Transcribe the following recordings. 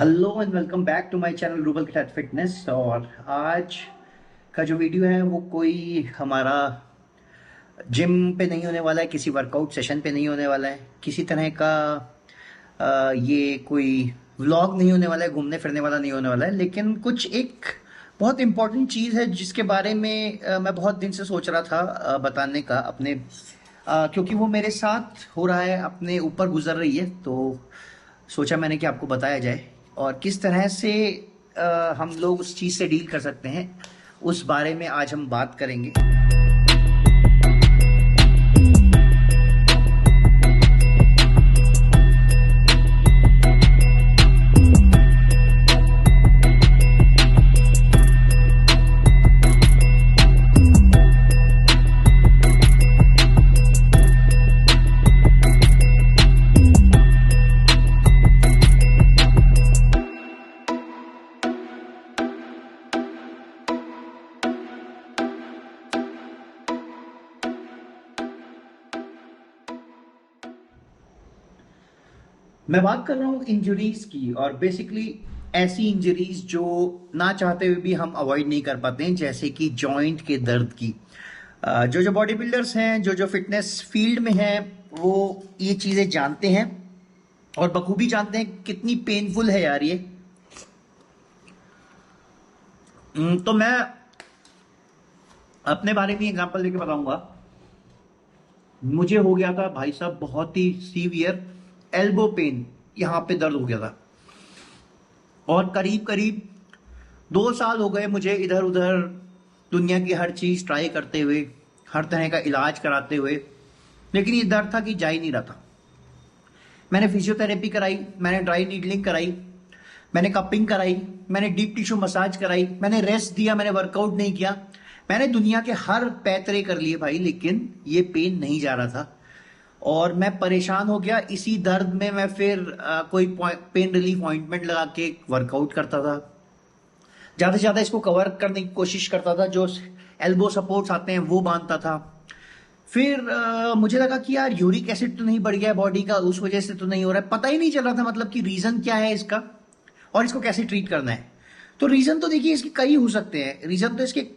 Hello and welcome back to my channel Rubal के साथ fitness. और आज का जो वीडियो है वो कोई हमारा जिम पे नहीं होने वाला है, किसी वर्कआउट सेशन पे नहीं होने वाला है, किसी तरह का ये कोई व्लॉग नहीं होने वाला है, घूमने फिरने वाला नहीं होने वाला है। लेकिन कुछ एक बहुत इंपॉर्टेंट चीज़ है जिसके बारे में मैं बहुत दिन से सोच रहा था बताने का अपने, क्योंकि वो मेरे साथ हो रहा है, अपने ऊपर गुजर रही है। तो सोचा मैंने कि आपको बताया जाए और किस तरह से हम लोग उस चीज़ से डील कर सकते हैं, उस बारे में आज हम बात करेंगे। मैं बात कर रहा हूँ इंजरीज की, और बेसिकली ऐसी इंजरीज जो ना चाहते हुए भी हम अवॉइड नहीं कर पाते हैं, जैसे कि जॉइंट के दर्द की। जो जो बॉडी बिल्डर्स हैं, जो जो फिटनेस फील्ड में हैं, वो ये चीज़ें जानते हैं और बखूबी जानते हैं कितनी पेनफुल है यार ये। तो मैं अपने बारे में एग्जांपल लेके बताऊंगा। मुझे हो गया था भाई साहब बहुत ही सीवियर एल्बो पेन, यहाँ पे दर्द हो गया था। और करीब करीब 2 साल हो गए मुझे इधर उधर दुनिया की हर चीज ट्राई करते हुए, हर तरह का इलाज कराते हुए, लेकिन ये दर्द था कि जा ही नहीं रहा था। मैंने फिजियोथेरेपी कराई, मैंने ड्राई नीडलिंग कराई, मैंने कपिंग कराई, मैंने डीप टिश्यू मसाज कराई, मैंने रेस्ट दिया, मैंने वर्कआउट नहीं किया, मैंने दुनिया के हर पैतरे कर लिए भाई, लेकिन ये पेन नहीं जा रहा था। और मैं परेशान हो गया। इसी दर्द में मैं फिर कोई पेन रिलीफ ऑइंटमेंट लगा के वर्कआउट करता था, ज्यादा से ज्यादा इसको कवर करने की कोशिश करता था, जो एल्बो सपोर्ट्स आते हैं वो बांधता था। फिर मुझे लगा कि यार यूरिक एसिड तो नहीं बढ़ गया है बॉडी का, उस वजह से तो नहीं हो रहा है, पता ही नहीं चल रहा था मतलब कि रीजन क्या है इसका और इसको कैसे ट्रीट करना है। तो रीजन तो देखिए इसके कई हो सकते हैं। रीजन तो इसके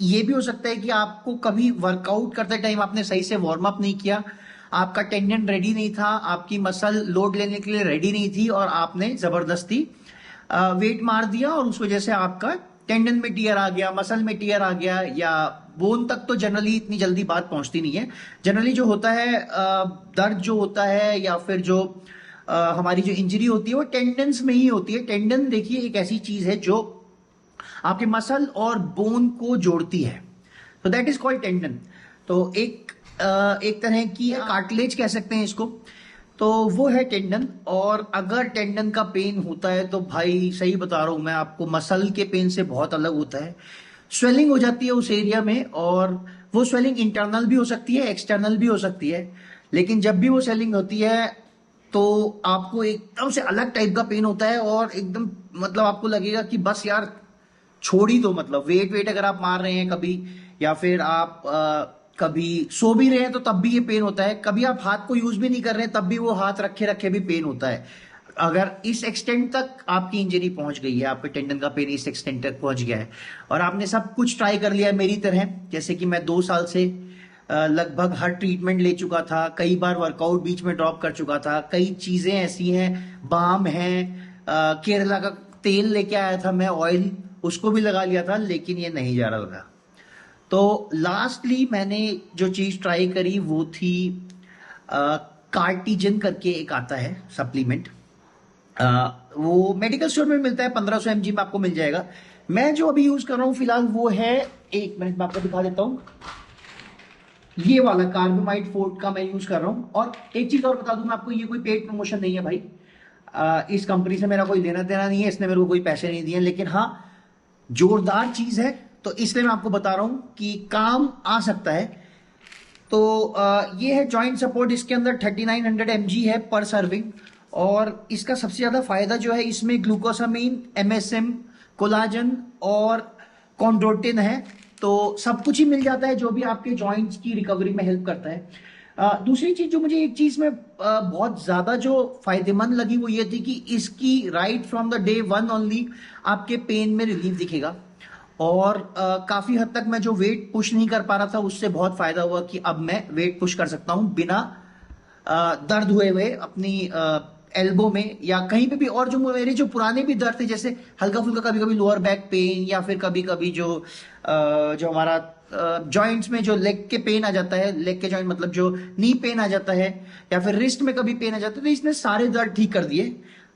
ये भी हो सकता है कि आपको कभी वर्कआउट करते टाइम आपने सही से वार्म अप नहीं किया, आपका टेंडन रेडी नहीं था, आपकी मसल लोड लेने के लिए रेडी नहीं थी और आपने जबरदस्ती वेट मार दिया और उस वजह से आपका टेंडन में टीयर आ गया, मसल में टीयर आ गया, या बोन तक तो जनरली इतनी जल्दी बात पहुंचती नहीं है। जनरली जो होता है दर्द जो होता है या फिर जो हमारी जो इंजरी होती है वो टेंडन्स में ही होती है। टेंडन देखिए एक ऐसी चीज है जो आपके मसल और बोन को जोड़ती है, तो दैट इज कॉल्ड टेंडन। तो एक तरह की कार्टिलेज कह सकते हैं इसको, तो वो है टेंडन। और अगर टेंडन का पेन होता है तो भाई सही बता रहा हूं मैं आपको, मसल के पेन से बहुत अलग होता है। स्वेलिंग हो जाती है उस एरिया में, और वो स्वेलिंग इंटरनल भी हो सकती है, एक्सटर्नल भी हो सकती है। लेकिन जब भी वो स्वेलिंग होती है तो आपको एकदम से अलग टाइप का पेन होता है और एकदम मतलब आपको लगेगा कि बस यार छोड़ ही दो। मतलब वेट वेट अगर आप मार रहे हैं कभी, या फिर आप कभी सो भी रहे हैं तो तब भी ये पेन होता है, कभी आप हाथ को यूज भी नहीं कर रहे हैं तब भी वो हाथ रखे रखे भी पेन होता है। अगर इस एक्सटेंट तक आपकी इंजरी पहुंच गई है, आपके टेंडन का पेन इस एक्सटेंट तक पहुंच गया है और आपने सब कुछ ट्राई कर लिया है मेरी तरह, जैसे कि मैं 2 साल से लगभग हर ट्रीटमेंट ले चुका था, कई बार वर्कआउट बीच में ड्रॉप कर चुका था, कई चीजें ऐसी हैं, बाम है, केरला का तेल लेके आया था मैं, ऑयल उसको भी लगा लिया था, लेकिन ये नहीं जा रहा था। तो लास्टली मैंने जो चीज ट्राई करी वो थी कार्टिजन करके एक आता है सप्लीमेंट। वो मेडिकल स्टोर में मिलता है, 1500 mg में आपको मिल जाएगा। मैं जो अभी यूज कर रहा हूँ फिलहाल वो है, 1 मिनट में आपको दिखा देता हूँ, ये वाला कार्बोमाइड फोर्ट का मैं यूज कर रहा हूँ। और एक चीज और बता दूं मैं आपको, ये कोई पेड प्रमोशन नहीं है भाई, इस कंपनी से मेरा कोई लेना देना नहीं है, इसने मेरे को कोई पैसे नहीं दिए, लेकिन हाँ जोरदार चीज है तो इसलिए मैं आपको बता रहा हूं कि काम आ सकता है। तो ये है जॉइंट सपोर्ट, इसके अंदर 3900 mg है पर सर्विंग। और इसका सबसे ज्यादा फायदा जो है, इसमें ग्लूकोसामीन, एमएसएम, कोलाजन और कॉन्ड्रोटिन है। तो सब कुछ ही मिल जाता है जो भी आपके जॉइंट्स की रिकवरी में हेल्प करता है। दूसरी चीज जो मुझे एक चीज में बहुत ज्यादा जो फायदेमंद लगी वो ये थी कि इसकी right from the day one only आपके पेन में रिलीफ दिखेगा। और काफी हद तक मैं जो वेट पुश नहीं कर पा रहा था उससे बहुत फायदा हुआ कि अब मैं वेट पुश कर सकता हूं बिना दर्द हुए हुए अपनी एल्बो में या कहीं पे भी। और जो मेरे जो पुराने भी दर्द थे जैसे हल्का फुल्का कभी कभी लोअर बैक पेन या फिर कभी कभी जो हमारा जॉइंट्स में जो लेग के पेन आ जाता है, लेग के जॉइंट मतलब जो नी पेन आ जाता है या फिर रिस्ट में कभी पेन आ जाता है, तो इसने सारे दर्द ठीक कर दिए।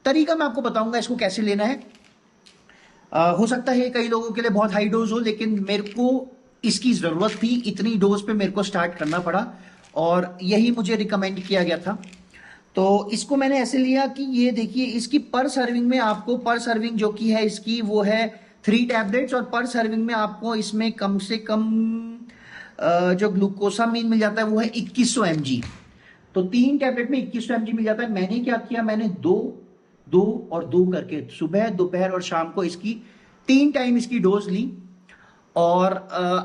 तरीका मैं आपको बताऊंगा इसको कैसे लेना है। हो सकता है कई लोगों के लिए बहुत हाई डोज हो, लेकिन मेरे को इसकी जरूरत थी, इतनी डोज पे मेरे को स्टार्ट करना पड़ा और यही मुझे रिकमेंड किया गया था। तो इसको मैंने ऐसे लिया कि ये देखिए इसकी पर सर्विंग में आपको, पर सर्विंग जो की है इसकी वो है 3 टैबलेट्स और पर सर्विंग में आपको इसमें कम से कम जो ग्लूकोसामीन मिल जाता है वो है 2100 mg। तो 3 टैबलेट में 2100 mg मिल जाता है। मैंने क्या किया, मैंने दो और दो करके सुबह दोपहर और शाम को इसकी 3 टाइम इसकी डोज ली। और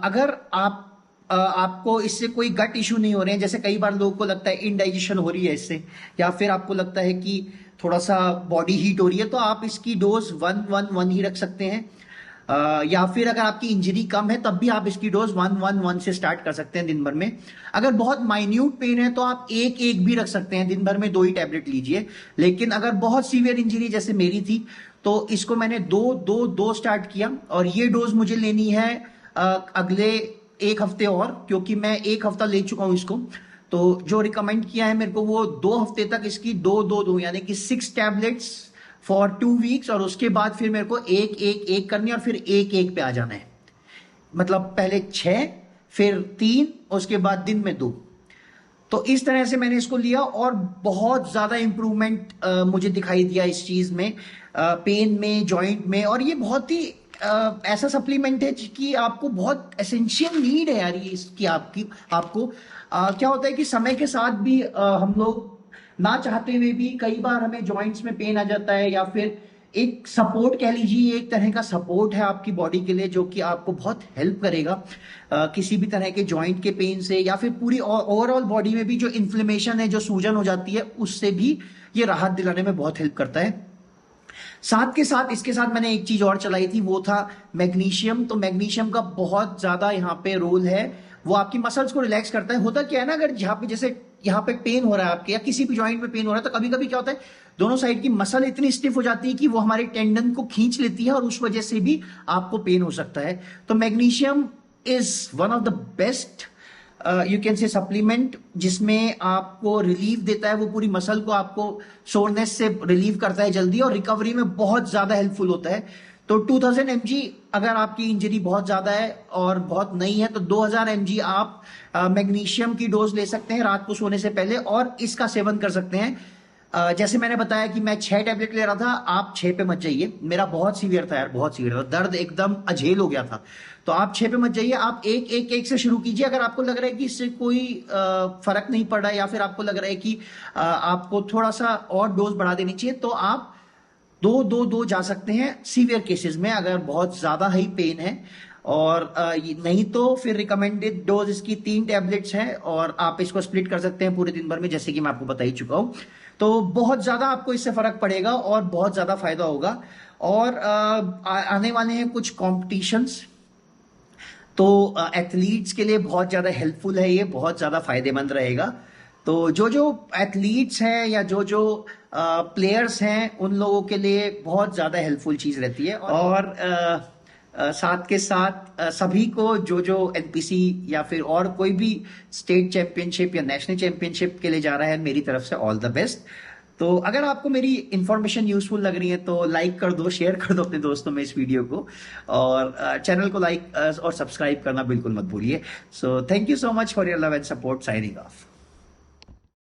अगर आपको इससे कोई गट इश्यू नहीं हो रहे हैं, जैसे कई बार लोगों को लगता है इनडाइजेशन हो रही है इससे, या फिर आपको लगता है कि थोड़ा सा बॉडी हीट हो रही है, तो आप इसकी डोज 1-1-1 ही रख सकते हैं। या फिर अगर आपकी इंजरी कम है तब भी आप इसकी डोज 1-1-1 से स्टार्ट कर सकते हैं दिन भर में। अगर बहुत माइन्यूट पेन है तो आप एक एक भी रख सकते हैं, दिन भर में 2 ही टैबलेट लीजिए। लेकिन अगर बहुत सीवियर इंजरी जैसे मेरी थी तो इसको मैंने 2-2-2 स्टार्ट किया और ये डोज मुझे लेनी है अगले 1 हफ्ते और, क्योंकि मैं 1 हफ्ता ले चुका हूं इसको। तो जो रिकमेंड किया है मेरे को वो 2 हफ्ते तक इसकी 2-2-2 यानी कि 6 टैबलेट्स फॉर 2 वीक्स, और उसके बाद फिर मेरे को एक करनी है और फिर एक पे आ जाना है। मतलब पहले 6 फिर 3 उसके बाद दिन में 2। तो इस तरह से मैंने इसको लिया और बहुत ज्यादा इंप्रूवमेंट मुझे दिखाई दिया इस चीज में, पेन में, जॉइंट में। और ये बहुत ही ऐसा सप्लीमेंट है कि आपको बहुत एसेंशियल नीड है यार ये इसकी, आपको क्या होता है कि समय के साथ भी हम लोग ना चाहते हुए भी कई बार हमें जॉइंट्स में पेन आ जाता है, या फिर एक सपोर्ट कह लीजिए, एक तरह का सपोर्ट है आपकी बॉडी के लिए जो कि आपको बहुत हेल्प करेगा किसी भी तरह के जॉइंट के पेन से, या फिर पूरी ओवरऑल बॉडी में भी जो इन्फ्लेमेशन है, जो सूजन हो जाती है, उससे भी ये राहत दिलाने में बहुत हेल्प करता है। साथ के साथ इसके साथ मैंने एक चीज और चलाई थी, वो था मैग्नीशियम। तो मैग्नीशियम का बहुत ज्यादा यहाँ पे रोल है, वो आपकी मसल्स को रिलैक्स करता है। होता क्या है ना, अगर यहाँ पे जैसे यहाँ पे पेन हो रहा है आपके या किसी भी जॉइंट में पेन हो रहा है, तो कभी कभी क्या होता है दोनों साइड की मसल इतनी स्टिफ हो जाती है कि वो हमारे टेंडन को खींच लेती है और उस वजह से भी आपको पेन हो सकता है। तो magnesium is one of the best you can say supplement जिसमें आपको रिलीफ देता है, वो पूरी मसल को आपको सोरनेस से रिलीव करता है जल्दी और रिकवरी में बहुत ज्यादा हेल्पफुल होता है। तो 2000 mg अगर आपकी इंजरी बहुत ज्यादा है और बहुत नहीं है तो 2000 mg आप मैग्नीशियम की डोज ले सकते हैं रात को सोने से पहले और इसका सेवन कर सकते हैं। जैसे मैंने बताया कि मैं 6 टैबलेट ले रहा था, आप 6 पे मत जाइए। मेरा बहुत सीवियर था यार, बहुत सीवियर था, दर्द एकदम अझेल हो गया था। तो आप 6 पे मत जाइए, आप एक से शुरू कीजिए। अगर आपको लग रहा है कि इससे कोई फर्क नहीं पड़ रहा है या फिर आपको लग रहा है कि आपको थोड़ा सा और डोज बढ़ा देनी चाहिए, तो आप 2-2-2 जा सकते हैं सीवियर केसेस में, अगर बहुत ज्यादा हाई पेन है। और नहीं तो फिर रिकमेंडेड डोज इसकी 3 टैबलेट्स है और आप इसको स्प्लिट कर सकते हैं पूरे दिन भर में, जैसे कि मैं आपको बता ही चुका हूं। तो बहुत ज्यादा आपको इससे फर्क पड़ेगा और बहुत ज्यादा फायदा होगा। और आने वाले हैं कुछ कॉम्पिटिशन्स, तो एथलीट्स के लिए बहुत ज्यादा हेल्पफुल है, ये बहुत ज्यादा फायदेमंद रहेगा। तो जो एथलीट्स हैं या जो प्लेयर्स हैं उन लोगों के लिए बहुत ज्यादा हेल्पफुल चीज रहती है। और साथ के साथ सभी को जो एनपीसी या फिर और कोई भी स्टेट चैंपियनशिप या नेशनल चैंपियनशिप के लिए जा रहा है, मेरी तरफ से ऑल द बेस्ट। तो अगर आपको मेरी इंफॉर्मेशन यूजफुल लग रही है तो लाइक कर दो, शेयर कर दो अपने दोस्तों में इस वीडियो को, और चैनल को लाइक और सब्सक्राइब करना बिल्कुल मत भूलिए। So thank you so much for your love and support. Signing off.